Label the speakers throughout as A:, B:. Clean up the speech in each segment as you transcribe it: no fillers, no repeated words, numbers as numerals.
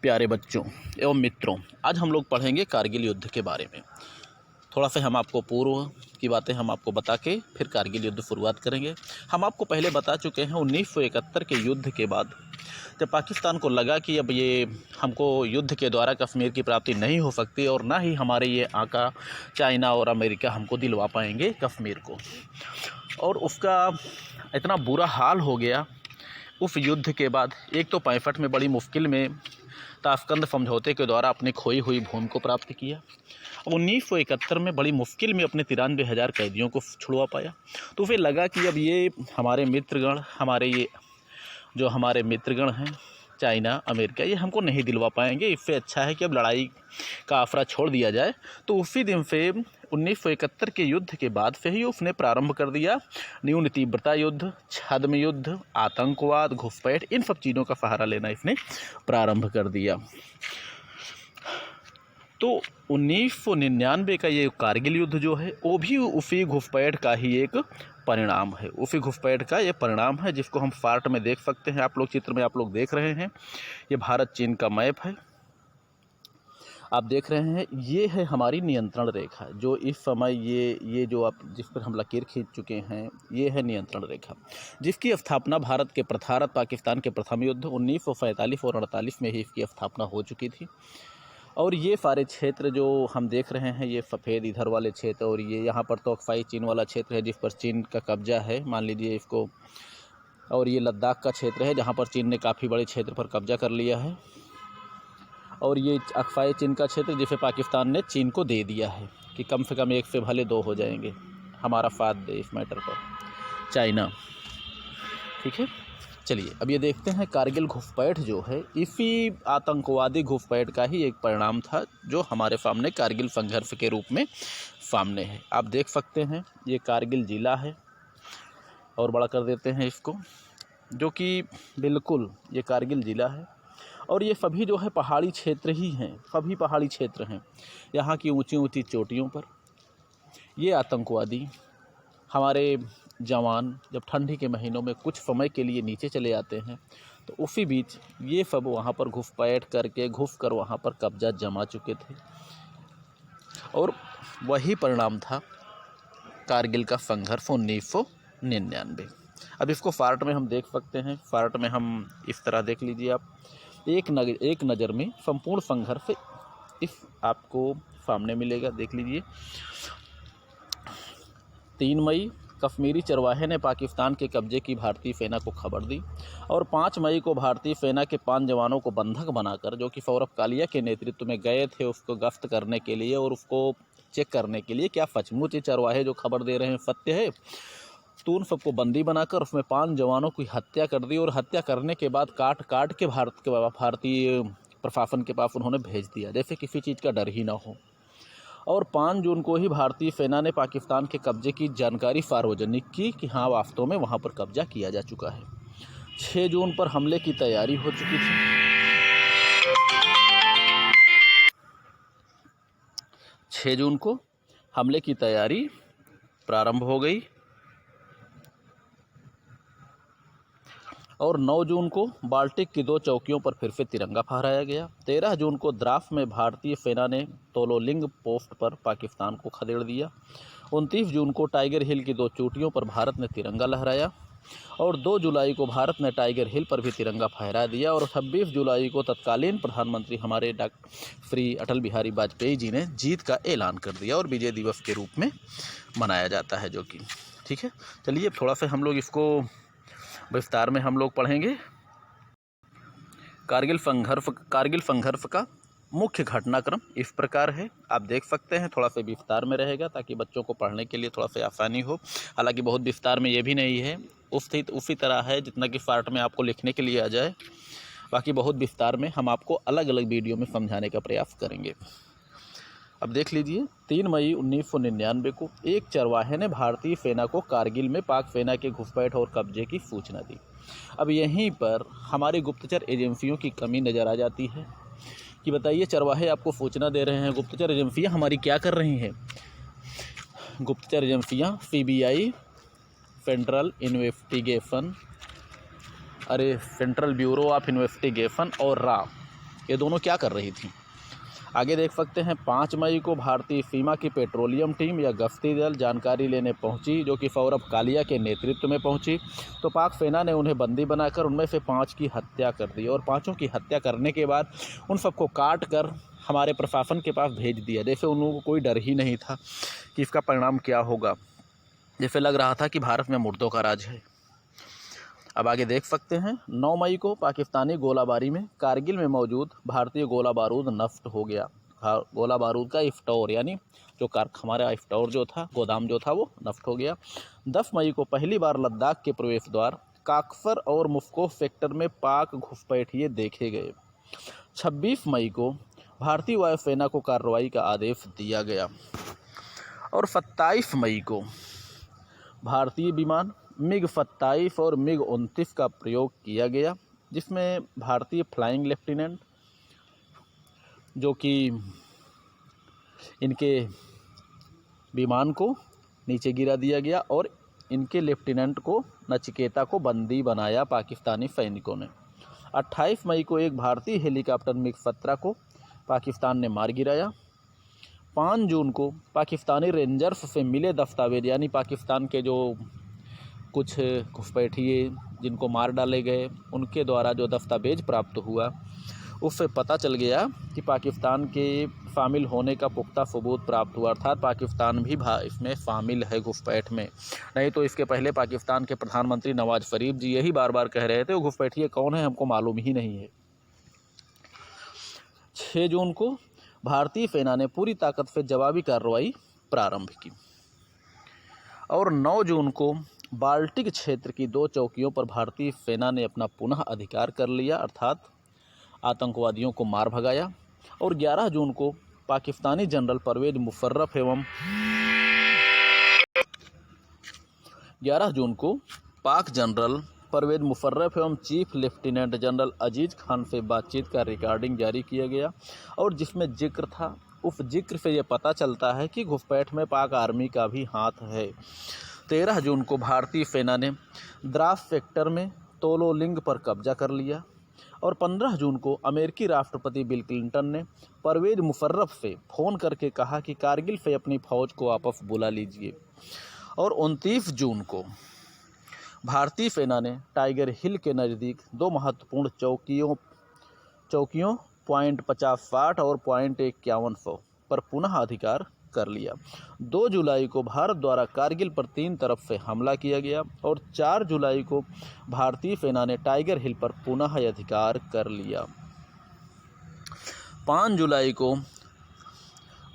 A: प्यारे बच्चों एवं मित्रों, आज हम लोग पढ़ेंगे कारगिल युद्ध के बारे में। थोड़ा सा हम आपको पूर्व की बातें हम आपको बता के फिर कारगिल युद्ध शुरुआत करेंगे। हम आपको पहले बता चुके हैं 1971 के युद्ध के बाद जब पाकिस्तान को लगा कि अब ये हमको युद्ध के द्वारा कश्मीर की प्राप्ति नहीं हो सकती और ना ही हमारे ये आका चाइना और अमेरिका हमको दिलवा पाएंगे कश्मीर को, और उसका इतना बुरा हाल हो गया उस युद्ध के बाद। एक तो 65 में बड़ी मुश्किल में ताशकंद समझौते के द्वारा अपनी खोई हुई भूमि को प्राप्त किया। 1971 में बड़ी मुश्किल में अपने 93,000 कैदियों को छुड़वा पाया। तो फिर लगा कि अब ये हमारे मित्रगण हमारे मित्रगण हैं चाइना अमेरिका, ये हमको नहीं दिलवा पाएंगे। इससे अच्छा है कि अब लड़ाई का आफरा छोड़ दिया जाए। तो उसी दिन से 1971 के युद्ध के बाद से ही उसने प्रारंभ कर दिया न्यून तीव्रता युद्ध, छद्म युद्ध, आतंकवाद, घुसपैठ, इन सब चीज़ों का सहारा लेना इसने प्रारंभ कर दिया। तो 1999 का ये कारगिल युद्ध जो है वो भी उसी घुसपैठ का ही एक परिणाम है। उसी घुसपैठ का ये परिणाम है जिसको हम पार्ट में देख सकते हैं। आप लोग चित्र में आप लोग देख रहे हैं, ये भारत चीन का मैप है, आप देख रहे हैं। ये है हमारी नियंत्रण रेखा जो इस समय ये जो आप जिस पर हम लकीर खींच चुके हैं, ये है नियंत्रण रेखा जिसकी स्थापना भारत पाकिस्तान के प्रथम युद्ध 1947 और 48 में ही इसकी स्थापना हो चुकी थी। और ये सारे क्षेत्र जो हम देख रहे हैं, ये सफ़ेद इधर वाले क्षेत्र, और ये यहाँ पर तो अक्साई चीन वाला क्षेत्र है जिस पर चीन का कब्जा है, मान लीजिए इसको। और ये लद्दाख का क्षेत्र है जहाँ पर चीन ने काफ़ी बड़े क्षेत्र पर कब्जा कर लिया है। और ये अक्साई चीन का क्षेत्र जिसे पाकिस्तान ने चीन को दे दिया है कि कम से कम एक से भले दो हो जाएंगे, हमारा साथ दे इस मैटर पर चाइना। ठीक है, चलिए अब ये देखते हैं कारगिल घुसपैठ जो है इसी आतंकवादी घुसपैठ का ही एक परिणाम था जो हमारे सामने कारगिल संघर्ष के रूप में सामने है। आप देख सकते हैं ये कारगिल ज़िला है, और बड़ा कर देते हैं इसको, जो कि बिल्कुल ये कारगिल ज़िला है। और ये सभी जो है पहाड़ी क्षेत्र ही हैं, सभी पहाड़ी क्षेत्र हैं। यहाँ की ऊंची ऊंची चोटियों पर ये आतंकवादी हमारे जवान जब ठंडी के महीनों में कुछ समय के लिए नीचे चले आते हैं तो उसी बीच ये सब वहाँ पर घुसपैठ करके घुस कर वहाँ पर कब्जा जमा चुके थे। और वही परिणाम था कारगिल का संघर्ष 1999। अब इसको फार्ट में हम देख सकते हैं। फार्ट में हम इस तरह देख लीजिए आप, एक नज़र में संपूर्ण संघर्ष इस आपको सामने मिलेगा। देख लीजिए, 3 मई कश्मीरी चरवाहे ने पाकिस्तान के कब्जे की भारतीय सेना को खबर दी, और 5 मई को भारतीय सेना के 5 जवानों को बंधक बनाकर, जो कि सौरभ कालिया के नेतृत्व में गए थे उसको गश्त करने के लिए और उसको चेक करने के लिए क्या सचमुच ये चरवाहे जो खबर दे रहे हैं सत्य है, तो उन सबको बंदी बनाकर उसमें 5 जवानों की हत्या कर दी। और हत्या करने के बाद काट के भारतीय प्रशासन के पास उन्होंने भेज दिया, जैसे किसी चीज़ का डर ही ना हो। और 5 जून को ही भारतीय सेना ने पाकिस्तान के कब्जे की जानकारी सार्वजनिक की कि हाँ वास्तव में वहाँ पर कब्जा किया जा चुका है। 6 जून पर हमले की तैयारी हो चुकी थी। 6 जून को हमले की तैयारी प्रारंभ हो गई, और 9 जून को बाल्टिक की 2 चौकियों पर फिर से तिरंगा फहराया गया। 13 जून को द्रास में भारतीय सेना ने तोलोलिंग पोस्ट पर पाकिस्तान को खदेड़ दिया। 29 जून को टाइगर हिल की 2 चोटियों पर भारत ने तिरंगा लहराया, और 2 जुलाई को भारत ने टाइगर हिल पर भी तिरंगा फहरा दिया। और 26 जुलाई को तत्कालीन प्रधानमंत्री हमारे श्री अटल बिहारी वाजपेयी जी ने जीत का ऐलान कर दिया और विजय दिवस के रूप में मनाया जाता है, जो कि ठीक है। चलिए थोड़ा सा हम लोग इसको विस्तार में हम लोग पढ़ेंगे। कारगिल संघर्ष का मुख्य घटनाक्रम इस प्रकार है, आप देख सकते हैं। थोड़ा सा विस्तार में रहेगा ताकि बच्चों को पढ़ने के लिए थोड़ा सा आसानी हो। हालांकि बहुत विस्तार में ये भी नहीं है, उसी तरह है जितना कि पार्ट में आपको लिखने के लिए आ जाए। बाकी बहुत विस्तार में हम आपको अलग अलग वीडियो में समझाने का प्रयास करेंगे। अब देख लीजिए, 3 मई 1999 को एक चरवाहे ने भारतीय सेना को कारगिल में पाक सेना के घुसपैठ और कब्जे की सूचना दी। अब यहीं पर हमारी गुप्तचर एजेंसियों की कमी नज़र आ जाती है कि बताइए, चरवाहे आपको सूचना दे रहे हैं, गुप्तचर एजेंसियां हमारी क्या कर रही हैं? गुप्तचर एजेंसियां CBI, central bureau of investigation, और RA, ये दोनों क्या कर रही थी। आगे देख सकते हैं 5 मई को भारतीय सीमा की पेट्रोलियम टीम या गश्ती दल जानकारी लेने पहुंची, जो कि सौरभ कालिया के नेतृत्व में पहुंची। तो पाक सेना ने उन्हें बंदी बनाकर उनमें से 5 की हत्या कर दी और 5 की हत्या करने के बाद उन सबको काट कर हमारे प्रशासन के पास भेज दिया। जैसे उन लोगों को कोई डर ही नहीं था कि इसका परिणाम क्या होगा, जैसे लग रहा था कि भारत में मुर्दों का राज है। अब आगे देख सकते हैं 9 मई को पाकिस्तानी गोलाबारी में कारगिल में मौजूद भारतीय गोला बारूद नष्ट हो गया। गोला बारूद का स्टोर यानी जो हमारा स्टोर जो था, गोदाम जो था, वो नष्ट हो गया। 10 मई को पहली बार लद्दाख के प्रवेश द्वार काकसर और मुस्कोह सेक्टर में पाक घुसपैठिए देखे गए। 26 मई को भारतीय वायुसेना को कार्रवाई का आदेश दिया गया और 27 मई को भारतीय विमान MiG-27 और MiG-29 का प्रयोग किया गया, जिसमें भारतीय फ्लाइंग लेफ्टिनेंट जो कि इनके विमान को नीचे गिरा दिया गया और इनके लेफ्टिनेंट को नचिकेता को बंदी बनाया पाकिस्तानी सैनिकों ने। 28 मई को एक भारतीय हेलीकॉप्टर MiG-17 को पाकिस्तान ने मार गिराया। 5 जून को पाकिस्तानी रेंजर्स से मिले दस्तावेज यानी पाकिस्तान के जो कुछ घुसपैठिए जिनको मार डाले गए उनके द्वारा जो दस्तावेज प्राप्त हुआ, उससे पता चल गया कि पाकिस्तान के शामिल होने का पुख्ता सबूत प्राप्त हुआ, अर्थात पाकिस्तान भी इसमें शामिल है घुसपैठ में। नहीं तो इसके पहले पाकिस्तान के प्रधानमंत्री नवाज शरीफ जी यही बार बार कह रहे थे वो घुसपैठिए कौन है हमको मालूम ही नहीं है। 6 जून को भारतीय सेना ने पूरी ताकत से जवाबी कार्रवाई प्रारंभ की और 9 जून को बाल्टिक क्षेत्र की 2 चौकियों पर भारतीय सेना ने अपना पुनः अधिकार कर लिया, अर्थात आतंकवादियों को मार भगाया। और 11 जून को पाकिस्तानी जनरल परवेज मुशर्रफ एवं 11 जून को पाक जनरल परवेज मुशर्रफ एवं चीफ लेफ्टिनेंट जनरल अजीज खान से बातचीत का रिकॉर्डिंग जारी किया गया और जिसमें जिक्र था, उस जिक्र से ये पता चलता है कि घुसपैठ में पाक आर्मी का भी हाथ है। 13 जून को भारतीय सेना ने द्रास सेक्टर में तोलोलिंग पर कब्जा कर लिया और 15 जून को अमेरिकी राष्ट्रपति बिल क्लिंटन ने परवेज मुशर्रफ से फ़ोन करके कहा कि कारगिल से अपनी फ़ौज को वापस बुला लीजिए। और 29 जून को भारतीय सेना ने टाइगर हिल के नज़दीक 2 महत्वपूर्ण चौकियों पॉइंट 50-60 और पॉइंट 5100 पर पुनः अधिकार कर लिया। 2 जुलाई को भारत द्वारा कारगिल पर 3 तरफ से हमला किया गया और 4 जुलाई को भारतीय सेना ने टाइगर हिल पर पुनः अधिकार कर लिया। 5 जुलाई को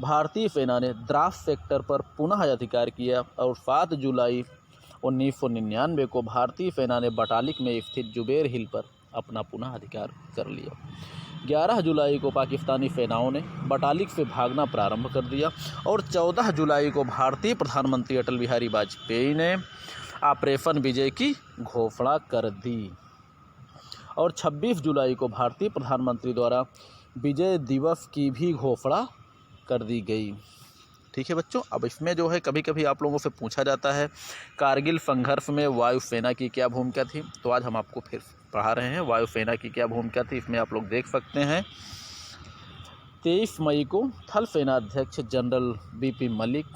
A: भारतीय सेना ने द्रास सेक्टर पर पुनः अधिकार किया और 7 जुलाई 1999 को भारतीय सेना ने बटालिक में स्थित जुबेर हिल पर अपना पुनः अधिकार कर लिया। 11 जुलाई को पाकिस्तानी सेनाओं ने बटालिक से भागना प्रारंभ कर दिया और 14 जुलाई को भारतीय प्रधानमंत्री अटल बिहारी वाजपेयी ने ऑपरेशन विजय की घोषणा कर दी और 26 जुलाई को भारतीय प्रधानमंत्री द्वारा विजय दिवस की भी घोषणा कर दी गई। ठीक है बच्चों, अब इसमें जो है कभी कभी आप लोगों से पूछा जाता है कारगिल संघर्ष में वायुसेना की क्या भूमिका थी, तो आज हम आपको फिर पढ़ा रहे हैं वायुसेना की क्या भूमिका थी। इसमें आप लोग देख सकते हैं 23 मई को थल सेना अध्यक्ष जनरल BP मलिक,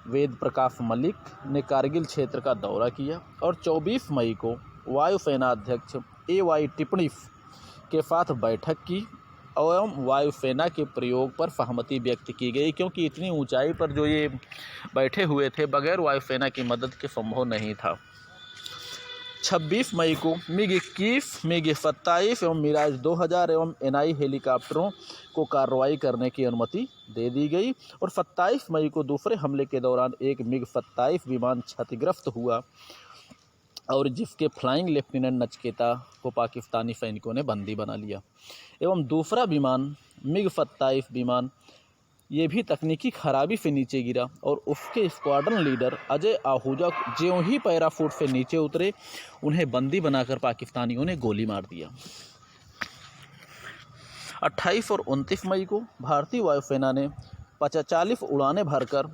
A: वेद प्रकाश मलिक ने कारगिल क्षेत्र का दौरा किया और 24 मई को वायुसेना अध्यक्ष AY टिप्पणीस के साथ बैठक की एवं वायुसेना के प्रयोग पर सहमति व्यक्त की गई, क्योंकि इतनी ऊंचाई पर जो ये बैठे हुए थे बगैर वायुसेना की मदद के संभव नहीं था। 26 मई को MiG-21, MiG-27 एवं मिराज 2000 एवं NI हेलीकॉप्टरों को कार्रवाई करने की अनुमति दे दी गई और 27 मई को दूसरे हमले के दौरान एक MiG-27 विमान क्षतिग्रस्त हुआ और जिसके फ्लाइंग लेफ्टिनेंट नचिकेता को पाकिस्तानी सैनिकों ने बंदी बना लिया एवं दूसरा विमान MiG-27 विमान ये भी तकनीकी खराबी से नीचे गिरा और उसके स्क्वाड्रन लीडर अजय आहूजा ज्यों ही पैराशूट से नीचे उतरे उन्हें बंदी बनाकर पाकिस्तानियों ने गोली मार दिया। 28 और 29 मई को भारतीय वायुसेना ने 45 उड़ानें भरकर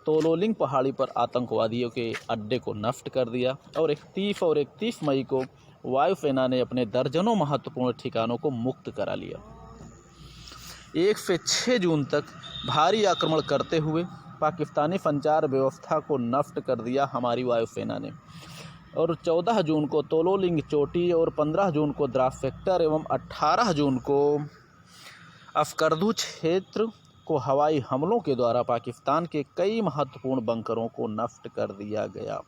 A: तोलोलिंग पहाड़ी पर आतंकवादियों के अड्डे को नष्ट कर दिया और 31 मई को वायुसेना ने अपने दर्जनों महत्वपूर्ण ठिकानों को मुक्त करा लिया। 1 से 6 जून तक भारी आक्रमण करते हुए पाकिस्तानी संचार व्यवस्था को नष्ट कर दिया हमारी वायुसेना ने, और 14 जून को तोलोलिंग चोटी और 15 जून को द्रास सेक्टर एवं 18 जून को अस्करदू क्षेत्र को हवाई हमलों के द्वारा पाकिस्तान के कई महत्वपूर्ण बंकरों को नष्ट कर दिया गया।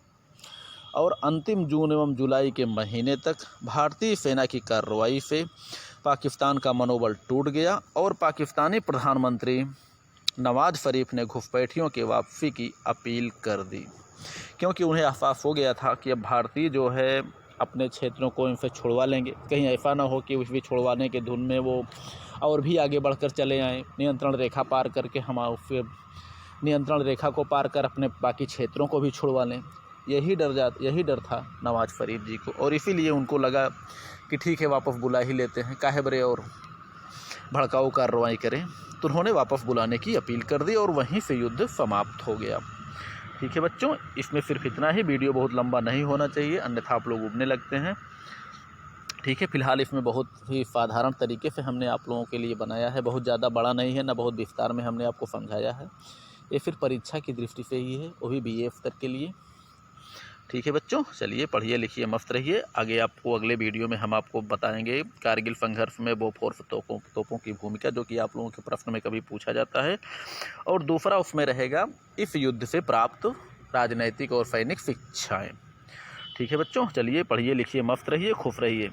A: और अंतिम जून एवं जुलाई के महीने तक भारतीय सेना की कार्रवाई से पाकिस्तान का मनोबल टूट गया और पाकिस्तानी प्रधानमंत्री नवाज शरीफ ने घुसपैठियों के वापसी की अपील कर दी, क्योंकि उन्हें एहसास हो गया था कि अब भारतीय जो है अपने क्षेत्रों को इनसे छुड़वा लेंगे। कहीं ऐसा ना हो कि उस भी छुड़वाने के धुन में वो और भी आगे बढ़कर चले आएँ, नियंत्रण रेखा पार करके हम उससे नियंत्रण रेखा को पार कर अपने बाकी क्षेत्रों को भी छुड़वा लें। यही डर था नवाज शरीफ जी को, और इसीलिए उनको लगा कि ठीक है वापस बुला ही लेते हैं, काहे बरे और भड़काऊ कार्रवाई करें। तो उन्होंने वापस बुलाने की अपील कर दी और वहीं से युद्ध समाप्त हो गया। ठीक है बच्चों, इसमें सिर्फ इतना ही, वीडियो बहुत लंबा नहीं होना चाहिए अन्यथा आप लोग उबने लगते हैं। ठीक है, फिलहाल इसमें बहुत ही साधारण तरीके से हमने आप लोगों के लिए बनाया है, बहुत ज़्यादा बड़ा नहीं है, ना बहुत विस्तार में हमने आपको समझाया है। ये फिर परीक्षा की दृष्टि से ही है, वो भी BA स्तर के लिए। ठीक है बच्चों, चलिए पढ़िए लिखिए मस्त रहिए। आगे आपको अगले वीडियो में हम आपको बताएंगे कारगिल संघर्ष में बोफोर्स तोपों की भूमिका, जो कि आप लोगों के प्रश्न में कभी पूछा जाता है। और दूसरा उसमें रहेगा इस युद्ध से प्राप्त राजनैतिक और सैनिक शिक्षाएँ। ठीक है बच्चों, चलिए पढ़िए लिखिए मस्त रहिए, खुश रहिए।